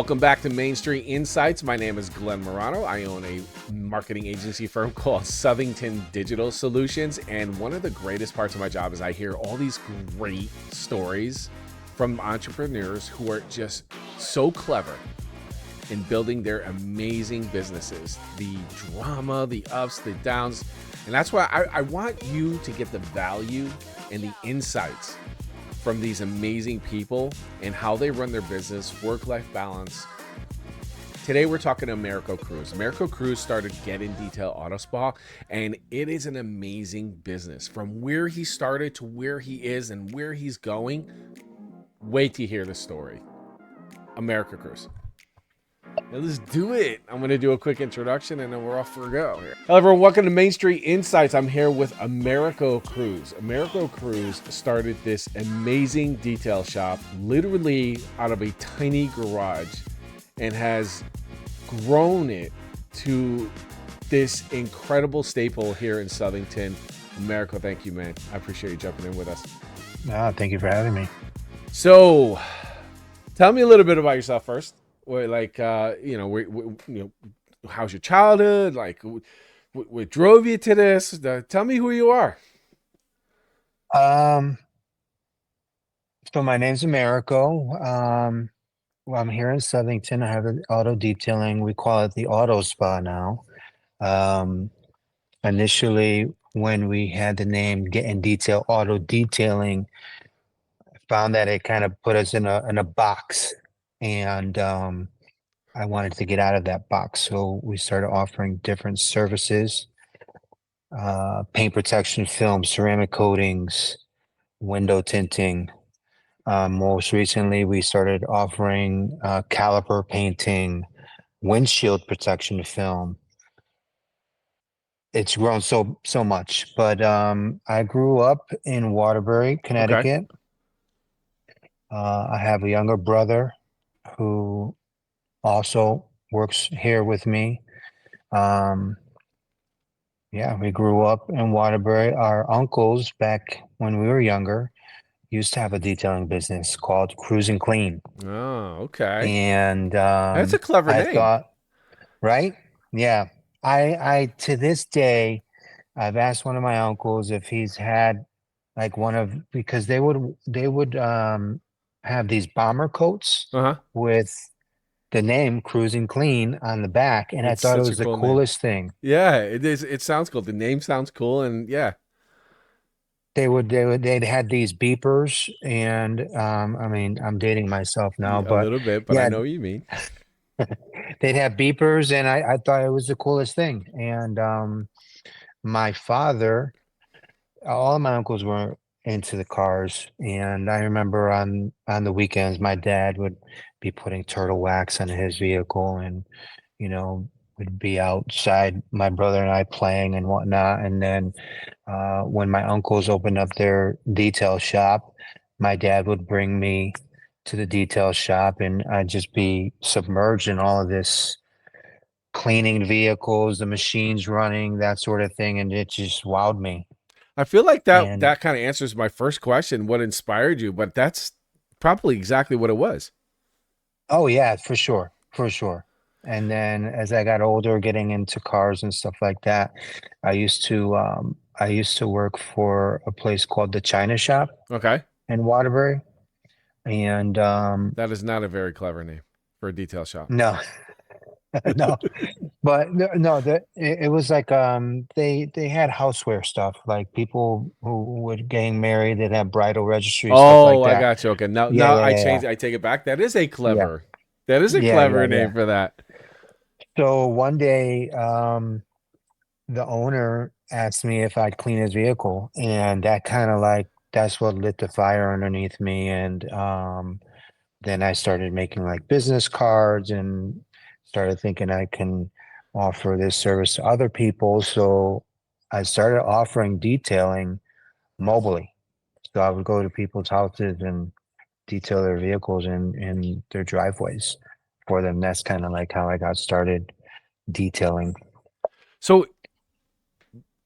Welcome back to Main Street Insights. My name is Glenn Morano. I own a marketing agency firm called Southington Digital Solutions. And one of the greatest parts of my job is I hear all these great stories from entrepreneurs who are just so clever in building their amazing businesses. The drama, the ups, the downs. And that's why I want you to get the value and the insights from these amazing people and how they run their business, work-life balance. Today, we're talking to Americo Cruz. Americo Cruz started Get in Detail Auto Spa, and it is an amazing business. From where he started to where he is and where he's going, wait to hear the story. Americo Cruz. Now let's do it. I'm going to do a quick introduction and then we're off for a go here. Hello everyone, welcome to Main Street Insights. I'm here with Americo Cruz. Americo Cruz started this amazing detail shop literally out of a tiny garage and has grown it to this incredible staple here in Southington. Americo, thank you, man. I appreciate you jumping in with us. Thank you for having me. So tell me a little bit about yourself first. Like, how's your childhood? Like, what drove you to this? Tell me who you are. So my name's Americo. Well, I'm here in Southington. I have an auto detailing. We call it the auto spa now. Initially, when we had the name Get in Detail Auto Detailing, I found that it kind of put us in a box, and I wanted to get out of that box. So we started offering different services, paint protection film, ceramic coatings, window tinting. Most recently, we started offering caliper painting, windshield protection film. It's grown so much, but I grew up in Waterbury, Okay. Connecticut. I have a younger brother who also works here with me. Yeah, we grew up in Waterbury. Our uncles, back when we were younger, used to have a detailing business called Cruise and Clean. Oh, okay. And That's a clever I name. thought, right? Yeah. I to this day, I've asked one of my uncles if he's had like because they would have these bomber coats Uh-huh. with the name Cruise and Clean on the back, and I It's thought it such a was the cool name. coolest thing. Yeah, it is. It sounds cool. The name sounds cool. And yeah, They'd had these beepers, and I mean, I'm dating myself now, a but little bit, but I yeah, know what you mean. they'd have beepers, and I thought it was the coolest thing. And my father, all of my uncles were into the cars, and I remember on the weekends, my dad would be putting turtle wax on his vehicle, and you know, would be outside, my brother and I playing and whatnot. And then when my uncles opened up their detail shop, my dad would bring me to the detail shop, and I'd just be submerged in all of this cleaning vehicles, the machines running, that sort of thing, and it just wowed me. I feel like that And that kind of answers my first question, what inspired you, but that's probably exactly what it was. oh yeah, for sure, for sure. And then as I got older, getting into cars and stuff like that, I used to work for a place called the China Shop Okay. in Waterbury. And That is not a very clever name for a detail shop. no, no, but no, it was like they had houseware stuff, like people who would getting married, they'd have bridal registry, stuff like Oh, I that. got you. Okay. Now, Yeah, now yeah, I yeah, changed. I take it back. yeah, That is a yeah, yeah, clever yeah, name yeah. for that. So one day, the owner asked me if I'd clean his vehicle, and that kind of like that's what lit the fire underneath me. And then I started making like business cards and started thinking I can offer this service to other people. So I started offering detailing mobily. So I would go to people's houses and detail their vehicles in their driveways for them. That's kind of like how I got started detailing. So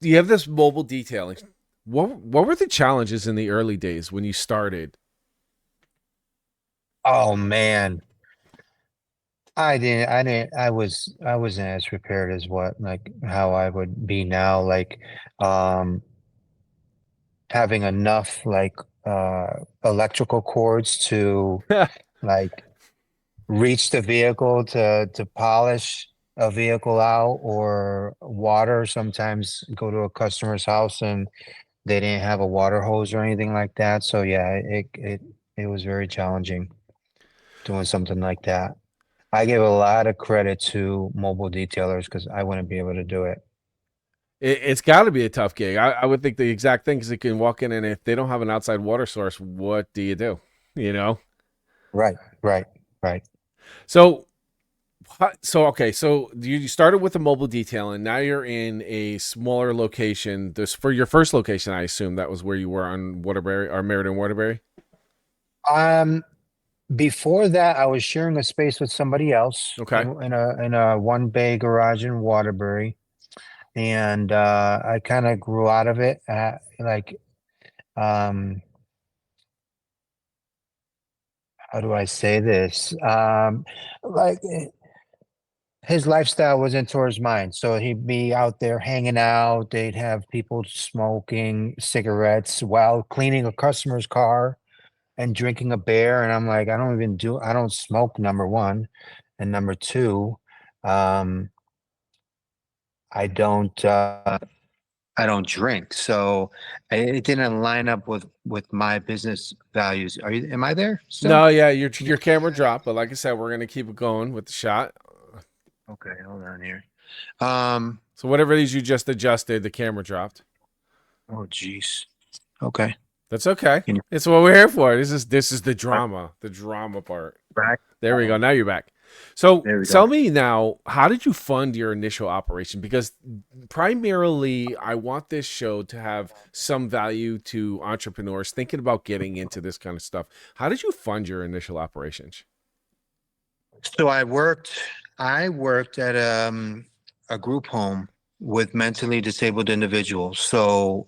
you have this mobile detailing. What were the challenges in the early days when you started? Oh man. I wasn't as prepared as what, like, how I would be now, like, um, having enough, like, electrical cords to, like, reach the vehicle to polish a vehicle out, or water. Sometimes go to a customer's house and they didn't have a water hose or anything like that. So yeah, it was very challenging doing something like that. I give a lot of credit to mobile detailers because I wouldn't be able to do it. It's got to be a tough gig. I would think the exact thing because you can walk in and if they don't have an outside water source, what do you do? You know. Right, right, right. So okay, so you started with the mobile detail, and now you're in a smaller location. This for your first location, I assume that was where you were on Waterbury or Meriden Waterbury. Um, Before that, I was sharing a space with somebody else Okay, in a one bay garage in Waterbury, and I kind of grew out of it. Um, how do I say this? Like his lifestyle wasn't towards mine, so he'd be out there hanging out. They'd have people smoking cigarettes while cleaning a customer's car and drinking a beer, and I'm like, I don't smoke, number one, and number two, um, I don't, I don't drink, so it didn't line up with my business values. Am I there still? no, yeah, your camera dropped, but like I said, we're gonna keep it going with the shot. Okay, hold on here. Um, So whatever it is you just adjusted, the camera dropped. oh geez. Okay. That's okay. Can you It's what we're here for. This is back? the drama part. Back? There we go. Uh-oh. Now you're back. So There we tell go. me now, how did you fund your initial operation? Because primarily, I want this show to have some value to entrepreneurs thinking about getting into this kind of stuff. How did you fund your initial operations? So I worked at a group home with mentally disabled individuals. So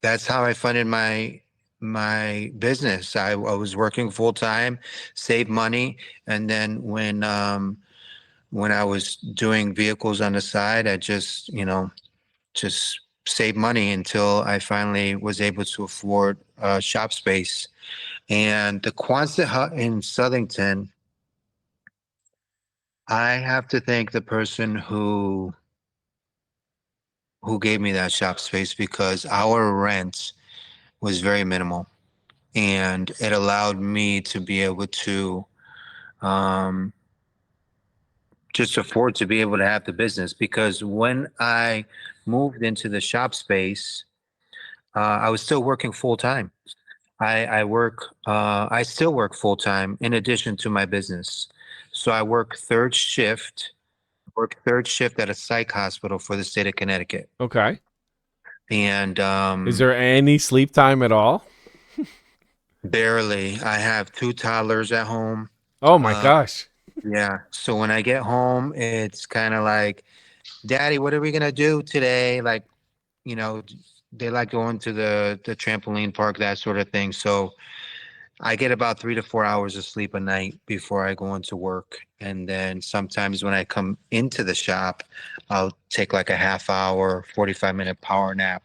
that's how I funded my business. I was working full time, save money, and then when I was doing vehicles on the side, I just, just save money until I finally was able to afford shop space. And the Quonset hut in Southington, I have to thank the person who gave me that shop space because our rent was very minimal, and it allowed me to be able to um, just afford to be able to have the business. Because when I moved into the shop space, I was still working full time. I still work full time in addition to my business. So I work third shift at a psych hospital for the state of Connecticut. Okay. And Is there any sleep time at all? barely. I have two toddlers at home. Oh my Uh, gosh. yeah. So when I get home, it's kind of like, Daddy, what are we gonna do today? Like, you know, they like going to the trampoline park, that sort of thing. So I get about 3 to 4 hours of sleep a night before I go into work. And then sometimes when I come into the shop, I'll take like a half hour, 45-minute power nap,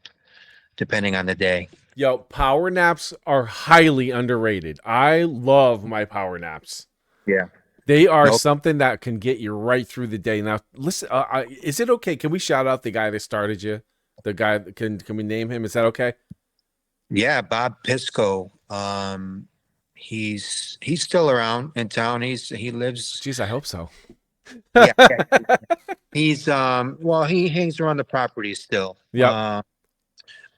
depending on the day. Yo, power naps are highly underrated. I love my power naps. Yeah. They are Nope. something that can get you right through the day. Now, listen, is it okay? Can we shout out the guy that started you? The guy can we name him? Is that okay? Yeah, Bob Pisco. He's still around in town. He lives. Jeez, I hope so. Yeah, yeah. He's well, he hangs around the property still. Yep.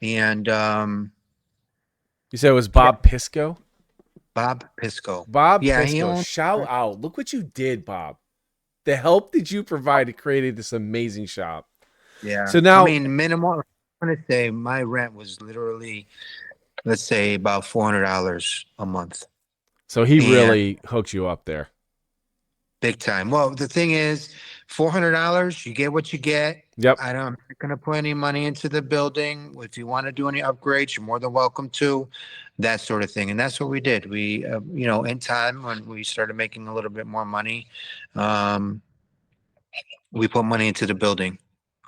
And You said it was yeah, Bob Pisco. Bob Pisco. Bob Yeah, he Pisco. owns. Shout out! Look what you did, Bob. The help that you provided created this amazing shop. Yeah, So I now, mean, minimal. I'm gonna say my rent was literally, let's say, about $400 a month, so he and really hooked you up there. Big time. Well, the thing is, $400, you get what you get. Yep. I'm not going to put any money into the building. If you want to do any upgrades, you're more than welcome to, that sort of thing. And that's what we did. We, in time when we started making a little bit more money, um, we put money into the building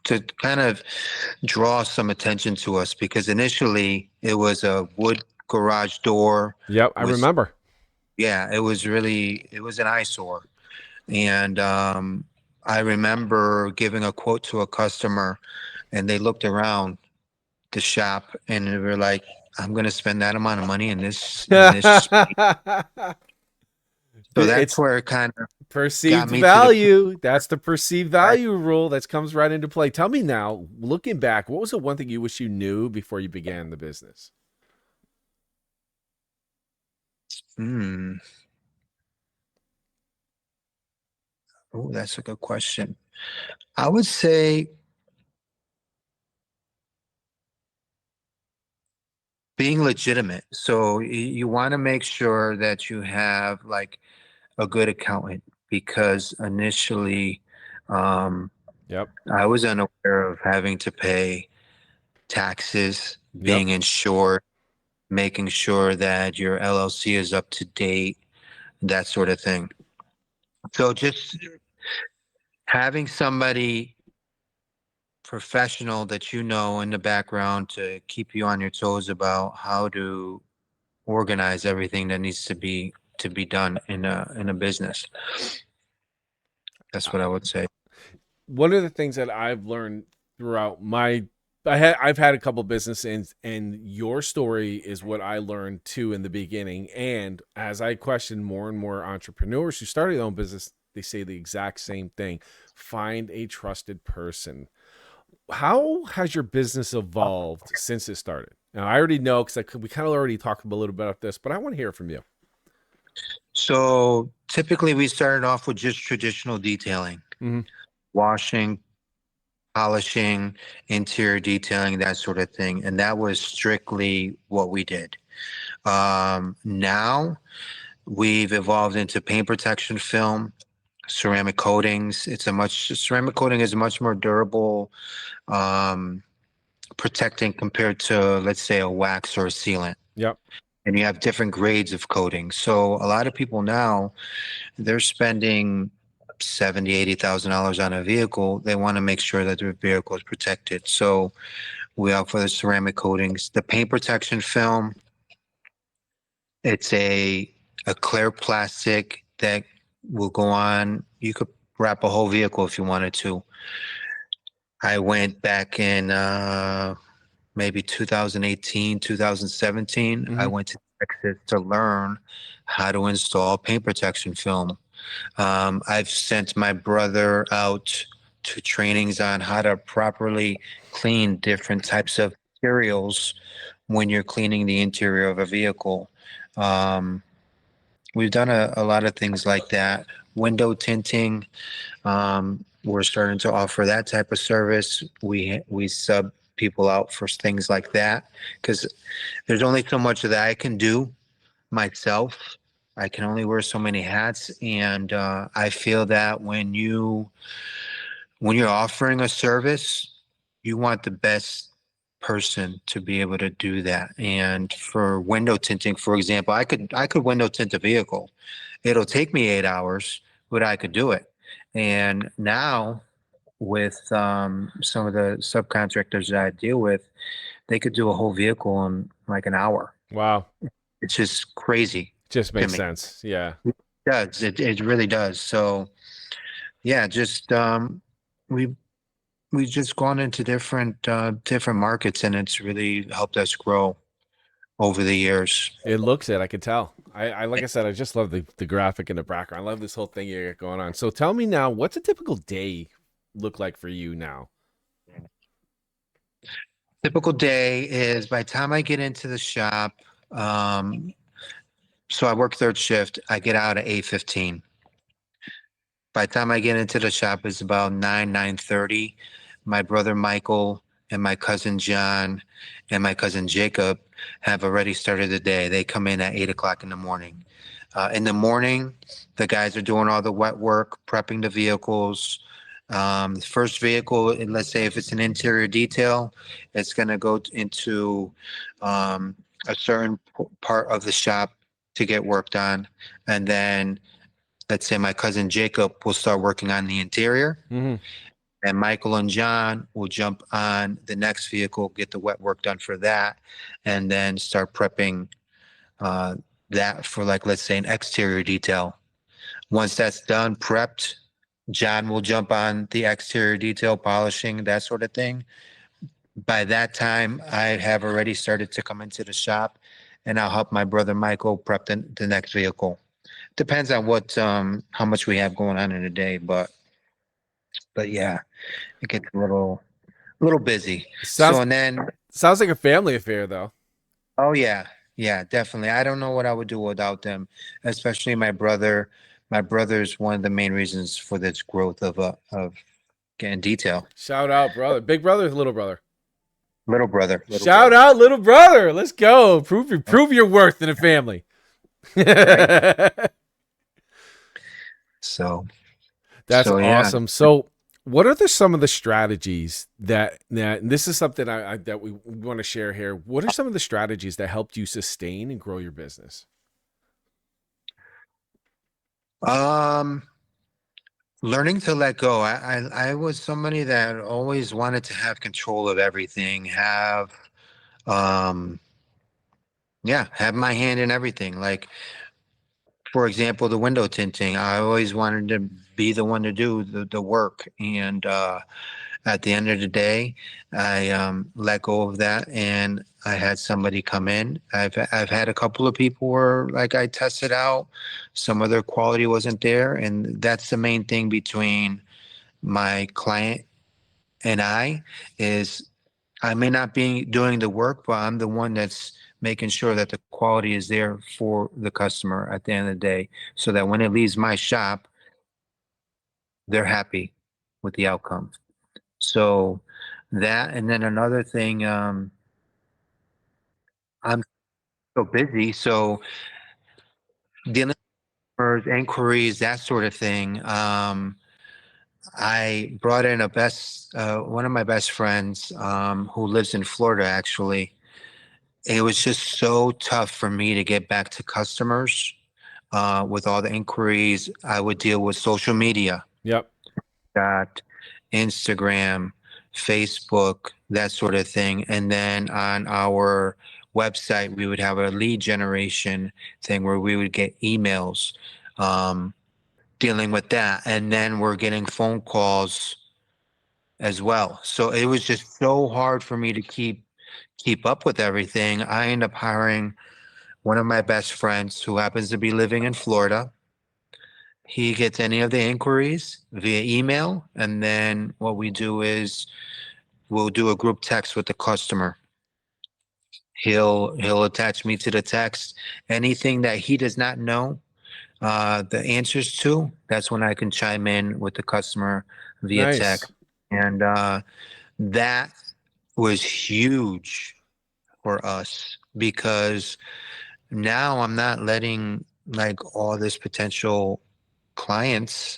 to kind of draw some attention to us, because initially it was a wood garage door. Yep. I Was remember. Yeah, it was an eyesore. And I remember giving a quote to a customer, and they looked around the shop and they were like, I'm going to spend that amount of money in this. So that's It's where it kind of got perceived me to the value. That's the perceived right. value rule that comes right into play. Tell me now, looking back, what was the one thing you wish you knew before you began the business? Hmm. Oh, that's a good question. I would say being legitimate. So you want to make sure that you have like a good accountant, because initially, um, Yep. I was unaware of having to pay taxes, Yep. being insured, making sure that your LLC is up to date, that sort of thing. So just having somebody professional that you know in the background to keep you on your toes about how to organize everything that needs to be done in a business. That's what I would say. One of the things that I've learned throughout I've had a couple businesses, and your story is what I learned too in the beginning. And as I question more and more entrepreneurs who started their own business, they say the exact same thing: find a trusted person. How has your business evolved since it started? Now, I already know because we kind of already talked a little bit about this, but I want to hear from you. So typically we started off with just traditional detailing, Mm-hmm. washing, polishing, interior detailing, that sort of thing. And that was strictly what we did. Now we've evolved into paint protection film, ceramic coatings. Ceramic coating is a much more durable, um, protecting compared to, let's say, a wax or a sealant. Yep. And you have different grades of coating. So a lot of people now, they're spending 70, $80,000 on a vehicle. They want to make sure that their vehicle is protected. So we offer the ceramic coatings, the paint protection film. It's a clear plastic that will go on. You could wrap a whole vehicle if you wanted to. I went back in maybe 2018, 2017. I Mm-hmm. went to Texas to learn how to install paint protection film. I've sent my brother out to trainings on how to properly clean different types of materials when you're cleaning the interior of a vehicle. Um, we've done a lot of things like that. Window tinting, we're starting to offer that type of service. We sub people out for things like that, because there's only so much that I can do myself. I can only wear so many hats, and I feel that when you're offering a service, you want the best person to be able to do that. And for window tinting, for example, I could window tint a vehicle. It'll take me 8 hours, but I could do it. And now with some of the subcontractors that I deal with, they could do a whole vehicle in like an hour. Wow. It's just crazy Just to makes me. sense. Yeah. It does. It really does. So yeah, just we we've just gone into different markets, and it's really helped us grow over the years. It looks it. I could tell. I like I said, I just love the graphic in the background. I love this whole thing you got going on. So tell me now, what's a typical day look like for you now? Typical day is by the time I get into the shop, um, so I work third shift. I get out at 8:15. By the time I get into the shop, it's about 9:30. My brother Michael and my cousin John and my cousin Jacob have already started the day. They come in at 8 o'clock in the morning. In the morning, the guys are doing all the wet work, prepping the vehicles. The first vehicle, and let's say if it's an interior detail, it's going to go into um, a certain part of the shop to get worked on. And then let's say my cousin Jacob will start working on the interior, Hmm. and Michael and John will jump on the next vehicle, get the wet work done for that, and then start prepping uh, that for, like, let's say an exterior detail. Once that's done, prepped, John will jump on the exterior detail, polishing, that sort of thing. By that time, I have already started to come into the shop, and I'll help my brother Michael prep the next vehicle. Depends on what how much we have going on in a day, but yeah, it gets a little busy. So Sounds and then sounds like a family affair, though. oh yeah, yeah, definitely. I don't know what I would do without them, especially my brother. My brother's one of the main reasons for this growth of getting detail. Shout out, brother. Big brother, little brother. Little brother, little Shout brother. out, little brother. Let's go. Prove your worth in a family. Right? That's So yeah. awesome. So, what are some of the strategies that and this is something I that we want to share here? What are some of the strategies that helped you sustain and grow your business? Um, learning to let go. I was somebody that always wanted to have control of everything, have um yeah, have my hand in everything. Like, for example, the window tinting. I always wanted to be the one to do the work. And at the end of the day, I let go of that, and I had somebody come in. I've had a couple of people where, like, I tested out, some of their quality wasn't there, and that's the main thing between my client and I is I may not be doing the work, but I'm the one that's making sure that the quality is there for the customer at the end of the day, so that when it leaves my shop, they're happy with the outcome. So that, and then another thing, I'm so busy, so dealing with inquiries, that sort of thing. I brought in one of my best friends, who lives in Florida, actually. It was just so tough for me to get back to customers with all the inquiries. I would deal with social media, Yep. that Instagram, Facebook, that sort of thing. And then on our website, we would have a lead generation thing where we would get emails, um, dealing with that. And then we're getting phone calls as well. So it was just so hard for me to keep up with everything. I end up hiring one of my best friends who happens to be living in Florida. He gets any of the inquiries via email, and then what we do is we'll do a group text with the customer. He'll attach me to the text. Anything that he does not know the answers to, that's when I can chime in with the customer via text. Nice. And that was huge for us because now I'm not letting, like, all this potential clients,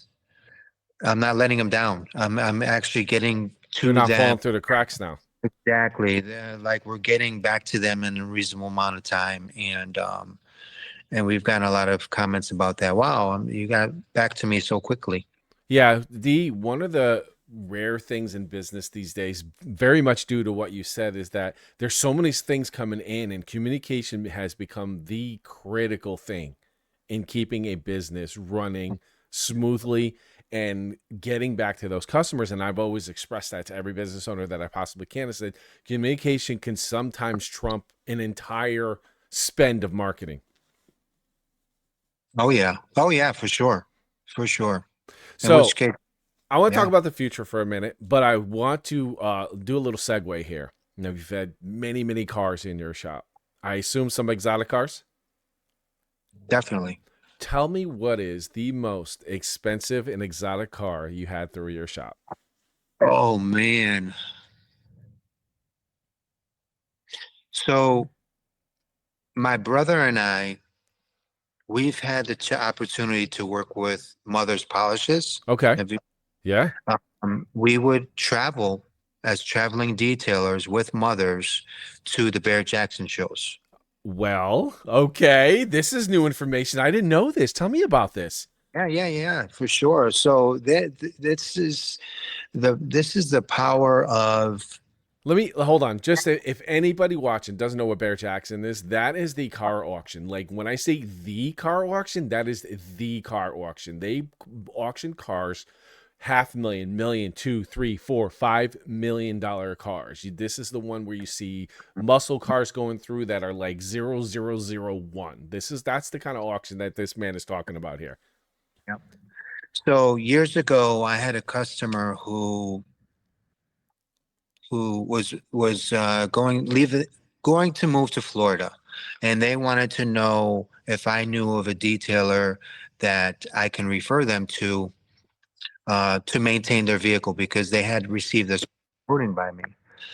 I'm not letting them down. I'm actually getting They're to not them. falling through the cracks now. Exactly. Like, we're getting back to them in a reasonable amount of time, and we've gotten a lot of comments about that. Wow, you got back to me so quickly. Yeah, the one of the rare things in business these days, very much due to what you said, is that there's so many things coming in, and communication has become the critical thing in keeping a business running smoothly and getting back to those customers. And I've always expressed that to every business owner that I possibly can. I said communication can sometimes trump an entire spend of marketing. Oh yeah. Oh yeah, for sure. For sure. In which So case, I want to talk yeah, about the future for a minute, but I want to do a little segue here. Now, you've had many, many cars in your shop. I assume some exotic cars. definitely. Tell me what is the most expensive and exotic car you had through your shop? Oh man. So my brother and I, we've had the opportunity to work with Mother's Polishes. Okay. Have you- Yeah. we would travel as traveling detailers with mothers to the Barrett-Jackson shows. Well, okay. This is new information. I didn't know this. Tell me about this. Yeah, for sure. So this is the power of. Let me hold on. Just if anybody watching doesn't know what Barrett-Jackson is, that is the car auction. Like when I say the car auction, that is the car auction. They auction cars, half million, million, two, three, four, $5 million cars. This is the one where you see muscle cars going through that are like 0001. That's the kind of auction that this man is talking about here. Yep. So years ago, I had a customer who was going to move to Florida, and they wanted to know if I knew of a detailer that I can refer them to maintain their vehicle because they had received this ruling by me.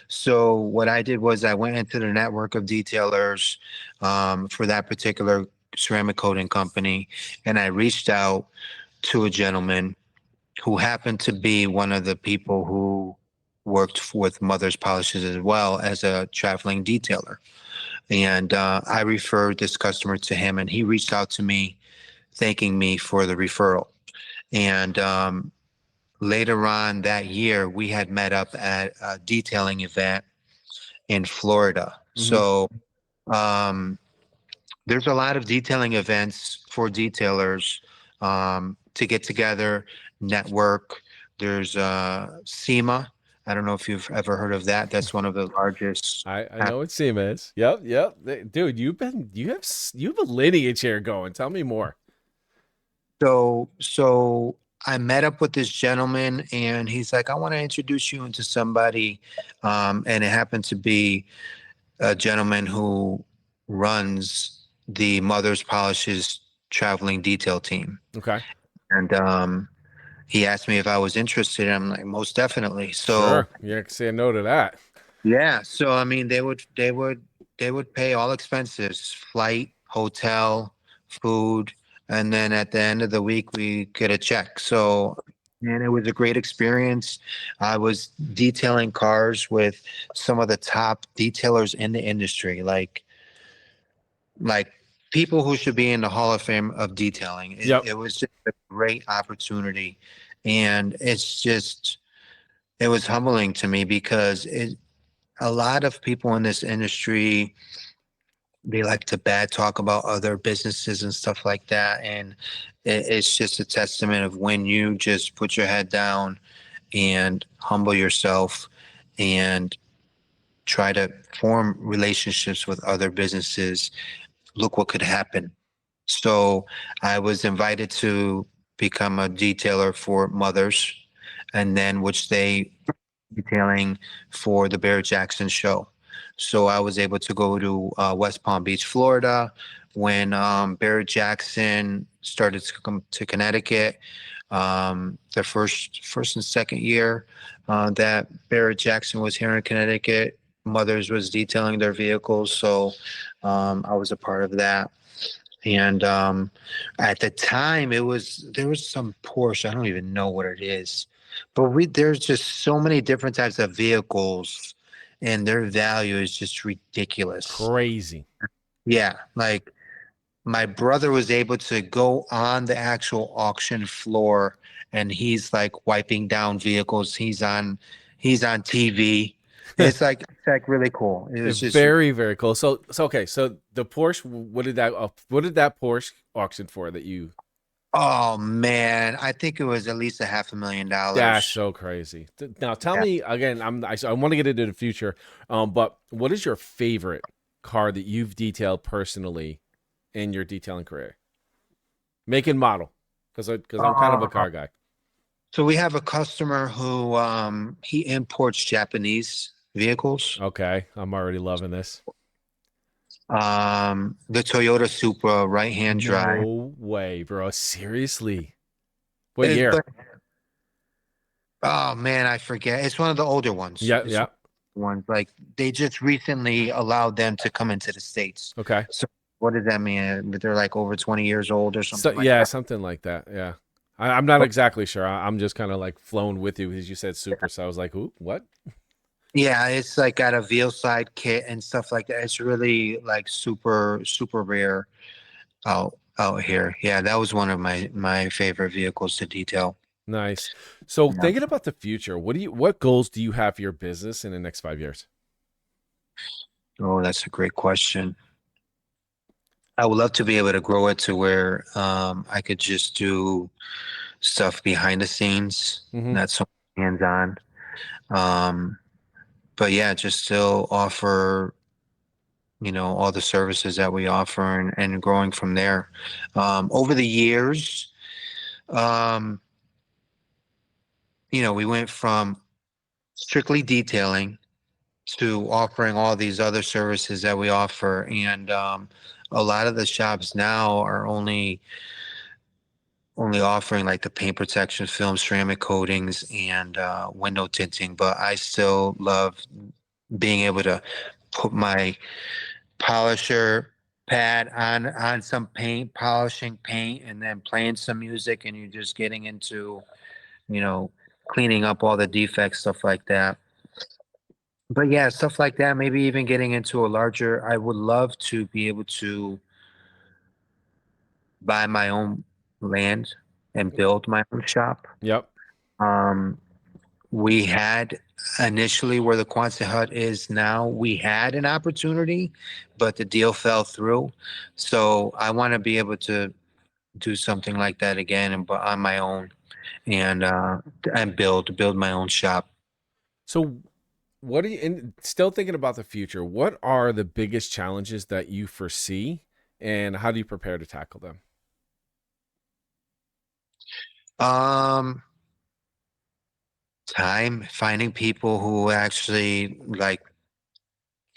So what I did was I went into the network of detailers for that particular ceramic coating company, and I reached out to a gentleman who happened to be one of the people who worked with Mother's Polishes as well as a traveling detailer. And I referred this customer to him, and he reached out to me thanking me for the referral. And later on that year, we had met up at a detailing event in Florida. Mm-hmm. So there's a lot of detailing events for detailers to get together, network. There's SEMA. I don't know if you've ever heard of that. That's one of the largest. I know what SEMA is. Yep. Dude, you have a lineage here going. Tell me more. So I met up with this gentleman, and he's like, I want to introduce you into somebody. And it happened to be a gentleman who runs the Mother's Polishes traveling detail team. Okay. And he asked me if I was interested. I'm like, most definitely. So Sure. You can say no to that. yeah. So I mean, they would pay all expenses, flight, hotel, food, and then at the end of the week we get a check. So and it was a great experience. I was detailing cars with some of the top detailers in the industry, like people who should be in the Hall of Fame of detailing. Yep. It was just a great opportunity, and it was humbling to me because a lot of people in this industry, they like to bad talk about other businesses and stuff like that, and it's just a testament of when you just put your head down and humble yourself and try to form relationships with other businesses. Look what could happen. So I was invited to become a detailer for Mothers, and then which they detailing for the Barrett-Jackson show. So I was able to go to West Palm Beach, Florida, when Barrett-Jackson started to come to Connecticut. The first and second year that Barrett-Jackson was here in Connecticut, Mothers was detailing their vehicles, so I was a part of that. And at the time, there was some Porsche. I don't even know what it is, but there's just so many different types of vehicles, and their value is just ridiculous. Crazy. Yeah, like my brother was able to go on the actual auction floor, and he's like wiping down vehicles. He's on TV. It's like really cool. It was just. Very, very cool. So okay. So the Porsche, what did that Porsche auction for that you? Oh man, I think it was at least a That's $500,000. so crazy. Now tell Yeah. me again. I want to get into the future. But what is your favorite car that you've detailed personally in your detailing career? Make and model, because I'm kind of a Uh, car guy. so we have a customer who he imports Japanese vehicles. Okay, I'm already loving this. The Toyota Supra right-hand drive. No way, bro. Seriously? What It, year? but oh man, I forget. It's one of the older ones. Yeah, It's yeah. ones like they just recently allowed them to come into the States. Okay. So what does that mean? They're like over 20 years old or So something like yeah, that. something like that. Yeah. I'm not exactly sure. I'm just kind of like flown with you because you said super. So I was like, ooh, what? Yeah, it's like got a veal side kit and stuff like that. It's really like super rare out here. Yeah, that was one of my favorite vehicles to detail. Nice. So Yeah. thinking about the future, what goals do you have for your business in the next 5 years? Oh, that's a great question. I would love to be able to grow it to where I could just do stuff behind the scenes, Hmm. not so hands-on. Um, but yeah, just still offer, all the services that we offer and growing from there. Over the years, um, we went from strictly detailing to offering all these other services that we offer. And a lot of the shops now are only offering like the paint protection film, ceramic coatings, and window tinting. But I still love being able to put my polisher pad on some paint, polishing paint, and then playing some music, and you're just getting into, you know, cleaning up all the defects, stuff like that. But yeah, stuff like that, maybe even getting into a larger, I would love to be able to buy my own land and build my own shop. Yep. Um, we had initially where the Quonset hut is now, we had an opportunity, but the deal fell through. So I want to be able to do something like that again and but on my own and build my own shop. So what are you and still thinking about the future? What are the biggest challenges that you foresee and how do you prepare to tackle them? Um, time finding people who actually like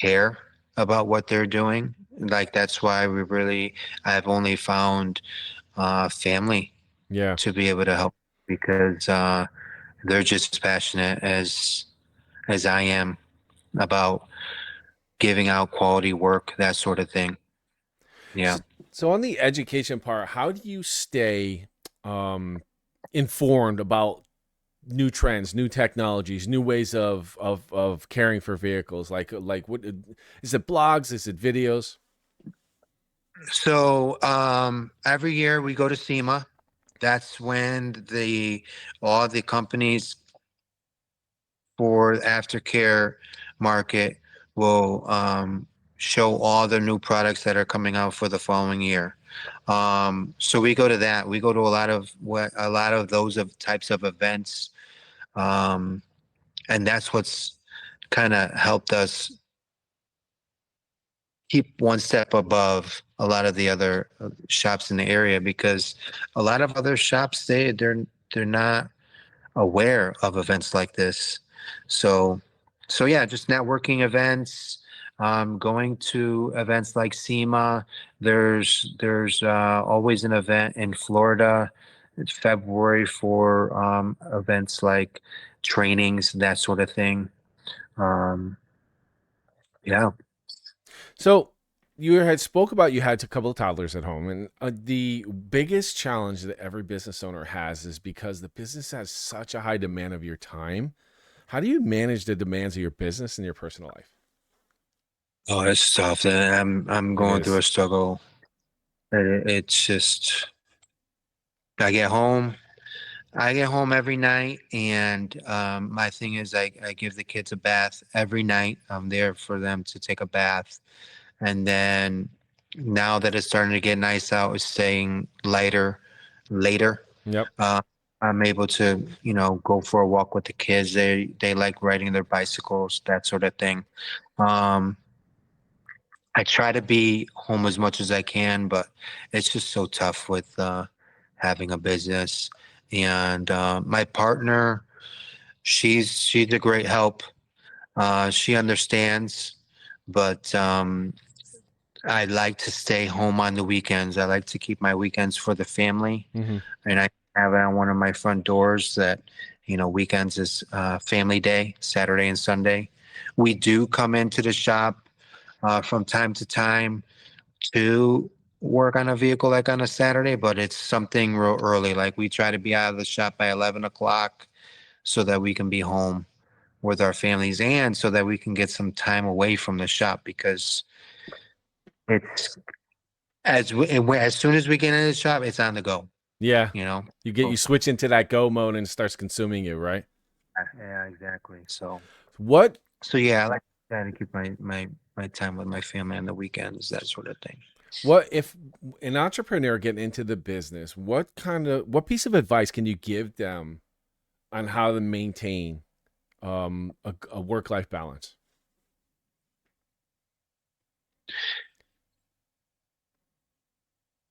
care about what they're doing. Like that's why I've only found family Yeah. to be able to help because they're just as passionate as I am about giving out quality work, that sort of thing. Yeah. So, so on the education part, how do you stay um informed about new trends, new technologies, new ways of caring for vehicles? Like what is it blogs, is it videos? So every year we go to SEMA. That's when the all the companies for aftercare market will show all the new products that are coming out for the following year. So we go to that. We go to a lot of those of types of events, um, and that's what's kind of helped us keep one step above a lot of the other shops in the area because a lot of other shops they're not aware of events like this. So, so yeah, just networking events, going to events like SEMA. There's always an event in Florida. It's February for events like trainings, that sort of thing. Um, yeah. So you had spoke about you had a couple of toddlers at home, and the biggest challenge that every business owner has is because the business has such a high demand of your time. How do you manage the demands of your business and your personal life? Oh, it's tough. And I'm It going through is. a struggle. It's just I get home. I get home every night, and my thing is I give the kids a bath every night. I'm there for them to take a bath, and then now that it's starting to get nice out, it's staying later. Yep. Uh, I'm able to, go for a walk with the kids. They like riding their bicycles, that sort of thing. Um, I try to be home as much as I can, but it's just so tough with having a business. And my partner, she's a great help. She understands, but I like to stay home on the weekends. I like to keep my weekends for the family, Hmm. and I have it on one of my front doors that weekends is family day, Saturday and Sunday. We do come into the shop from time to time to work on a vehicle like on a Saturday, but it's something real early. Like we try to be out of the shop by 11 o'clock so that we can be home with our families and so that we can get some time away from the shop because it's as soon as we get in the shop, it's on the go, Yeah. you know? You Oh, switch into that go mode and it starts consuming you, right? yeah, exactly. What So yeah, I like to try to keep my time with my family on the weekends, that sort of thing. what if an entrepreneur getting into the business, what piece of advice can you give them on how to maintain a work-life balance?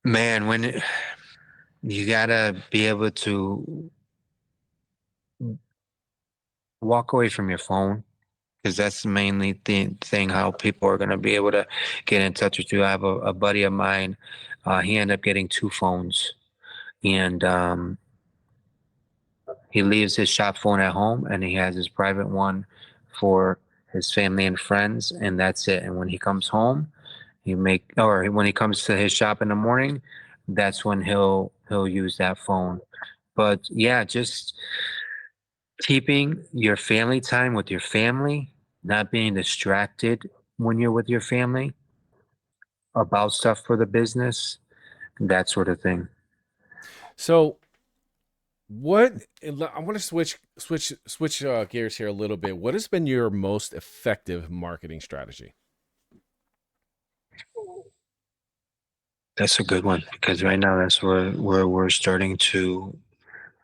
Man, you gotta be able to walk away from your phone because that's mainly the thing how people are going to be able to get in touch with you. I have a buddy of mine. He ended up getting two phones, and he leaves his shop phone at home, and he has his private one for his family and friends, and that's it. And when he comes home, when he comes to his shop in the morning, that's when he'll use that phone. But yeah, just keeping your family time with your family, not being distracted when you're with your family about stuff for the business, that sort of thing. So, what I want to switch gears here a little bit. What has been your most effective marketing strategy? That's a good one because right now that's where we're starting to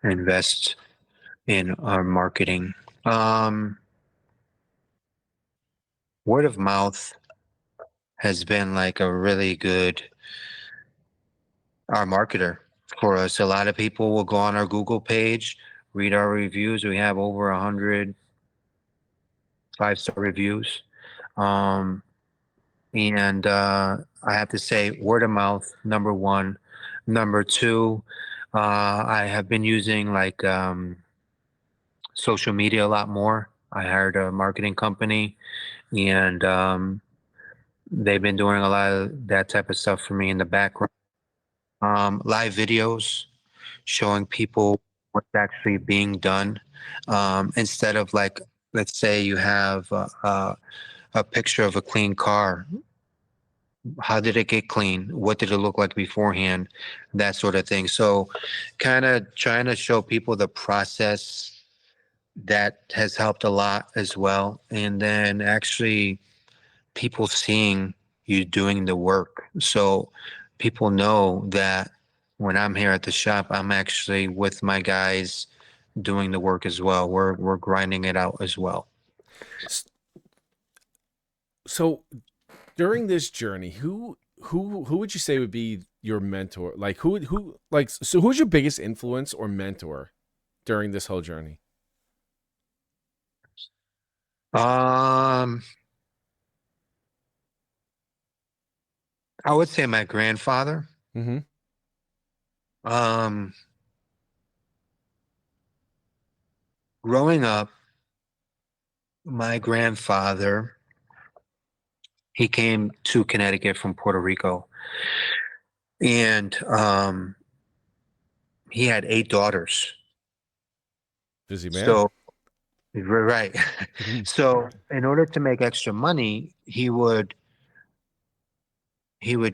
invest in our marketing. Um, Word of mouth has been like a really good our marketer for us. A lot of people will go on our Google page, read our reviews. We have over 100 5-star reviews. Um, and I have to say, word of mouth, number one. Number two, I have been using like social media a lot more. I hired a marketing company, and they've been doing a lot of that type of stuff for me in the background. Live videos showing people what's actually being done instead of like, let's say you have a picture of a clean car. How did it get clean? What did it look like beforehand? That sort of thing. So, kind of trying to show people the process that has helped a lot as well. And then actually, people seeing you doing the work. So, people know that when I'm here at the shop, I'm actually with my guys doing the work as well. We're grinding it out as well. So, during this journey, who would you say would be your mentor? Like who's your biggest influence or mentor during this whole journey? Um, I would say my grandfather. Mm-hmm. Um, Growing up, my grandfather, he came to Connecticut from Puerto Rico, and he had 8 daughters. Busy man. So, right. So, in order to make extra money, he would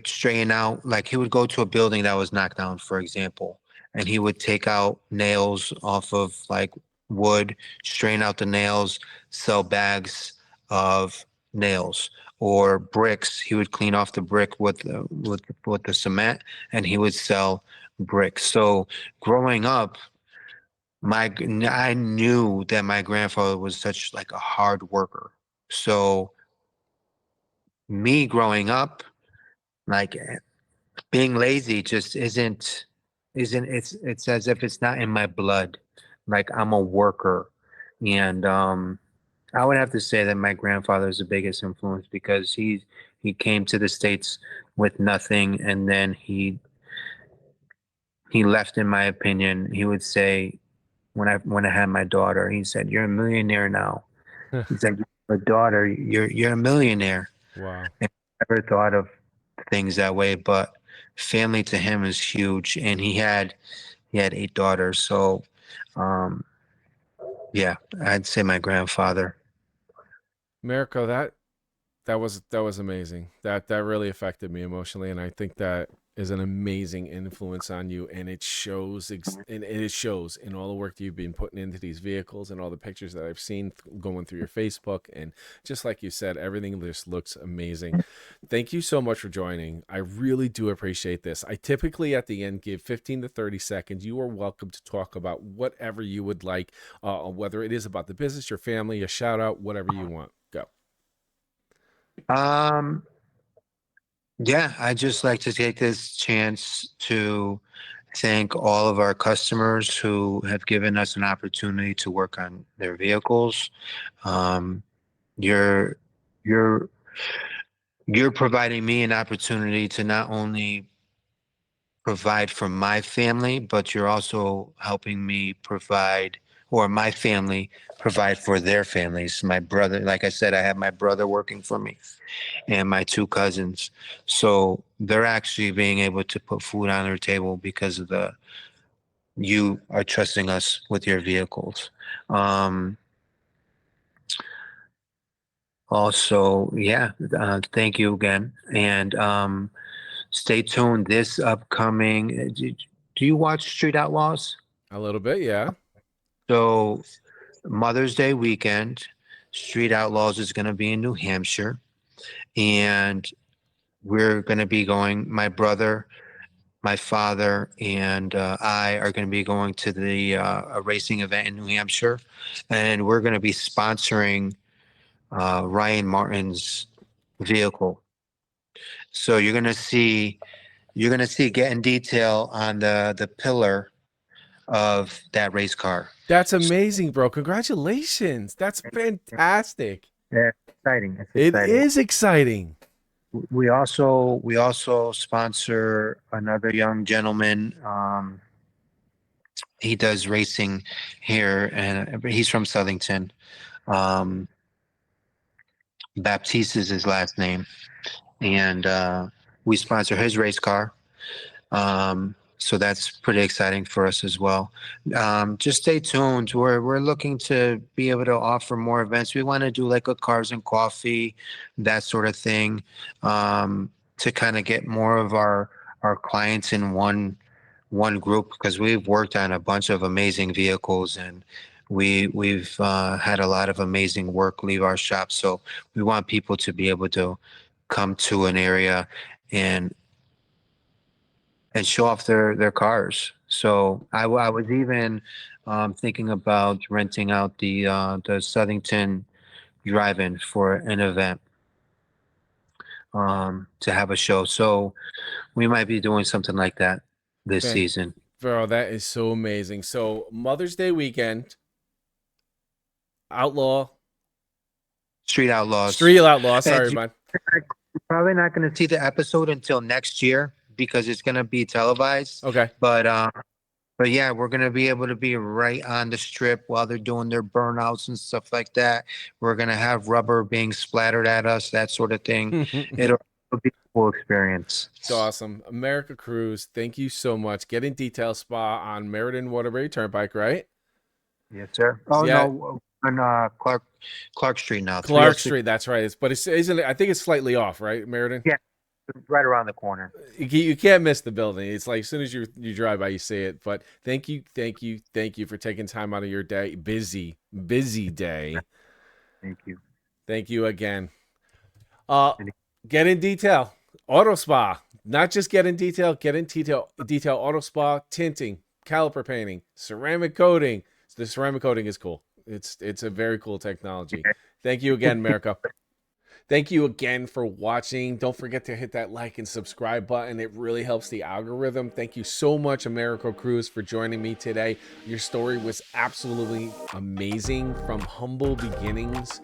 straighten out, like he would go to a building that was knocked down, for example, and he would take out nails off of like wood, straighten out the nails, sell bags of nails or bricks. He would clean off the brick with the cement, and he would sell bricks. So growing up, I knew that my grandfather was such like a hard worker. So me growing up, like being lazy just isn't it's as if it's not in my blood. Like I'm a worker. And I would have to say that my grandfather is the biggest influence because he came to the States with nothing, and then he left, in my opinion. He would say, when I had my daughter, he said, "You're a millionaire now." He said, "You have a daughter, you're a millionaire." Wow. And I never thought of things that way, but family to him is huge, and he had 8 daughters. So, um, yeah, I'd say my grandfather. Americo, that was amazing. That really affected me emotionally, and I think that is an amazing influence on you, and it shows and it shows in all the work that you've been putting into these vehicles and all the pictures that I've seen going through your Facebook, and just like you said, everything just looks amazing. Thank you so much for joining. I really do appreciate this. I typically at the end give 15 to 30 seconds. You are welcome to talk about whatever you would like, whether it is about the business, your family, a shout out, whatever you want. Go. Um, yeah, I'd just like to take this chance to thank all of our customers who have given us an opportunity to work on their vehicles. Um, you're you're you're providing me an opportunity to not only provide for my family, but you're also helping me provide, or my family provide for their families. My brother, like I said, I have my brother working for me and my 2 cousins. So they're actually being able to put food on their table because of you are trusting us with your vehicles. Um, Also, yeah, thank you again. And stay tuned this upcoming. Do you watch Street Outlaws? A little bit, yeah. So, Mother's Day weekend, Street Outlaws is going to be in New Hampshire. And we're going to be going, my brother, my father, and I are going to be going to a racing event in New Hampshire. And we're going to be sponsoring Ryan Martin's vehicle. So you're gonna see Get in Detail on the pillar of that race car. That's amazing, bro. Congratulations. That's fantastic. Yeah, it's exciting. It's It exciting. is exciting. We also sponsor another young gentleman. He does racing here, and he's from Southington. Um, Baptiste is his last name, and we sponsor his race car. So that's pretty exciting for us as well. Just stay tuned. We're looking to be able to offer more events. We want to do like a cars and coffee, that sort of thing, to kind of get more of our clients in one group, because we've worked on a bunch of amazing vehicles, and we've had a lot of amazing work leave our shop. So we want people to be able to come to an area and show off their cars. So I was even thinking about renting out the Southington Drive-In for an event, to have a show. So we might be doing something like that this Man, season. bro, that is so amazing. So Mother's Day weekend, Outlaw, Street Outlaws. Street Outlaw. And Sorry, man. you're probably not going to see the episode until next year because it's going to be televised. Okay. But yeah, we're gonna be able to be right on the strip while they're doing their burnouts and stuff like that. We're gonna have rubber being splattered at us, that sort of thing. It'll be a cool experience. It's awesome. America Cruz, thank you so much. Get in Detail Spa on Meriden Waterbury Turnpike, right? Yes, sir. Oh Yeah. no, on Clark Street now. Clark 306. Street, that's right. But it's isn't it, I think it's slightly off, right, Meriden? Yeah, right around the corner. You can't miss the building. It's like as soon as you drive by, you see it. But thank you for taking time out of your day, busy day. Thank you. Thank you again. Get in Detail Auto Spa, not just Get in Detail. Get in Detail Auto Spa, tinting, caliper painting, ceramic coating. The ceramic coating is cool. It's a very cool technology. Thank you again, America. Thank you again for watching. Don't forget to hit that like and subscribe button. It really helps the algorithm. Thank you so much, Americo Cruz, for joining me today. Your story was absolutely amazing, from humble beginnings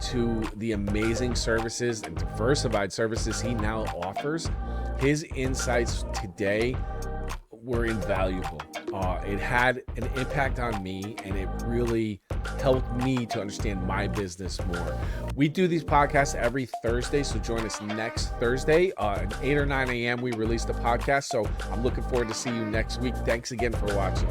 to the amazing services and diversified services he now offers. His insights today were invaluable. It had an impact on me, and it really helped me to understand my business more. We do these podcasts every Thursday, so join us next Thursday at 8 or 9 a.m. We release the podcast, so I'm looking forward to see you next week. Thanks again for watching.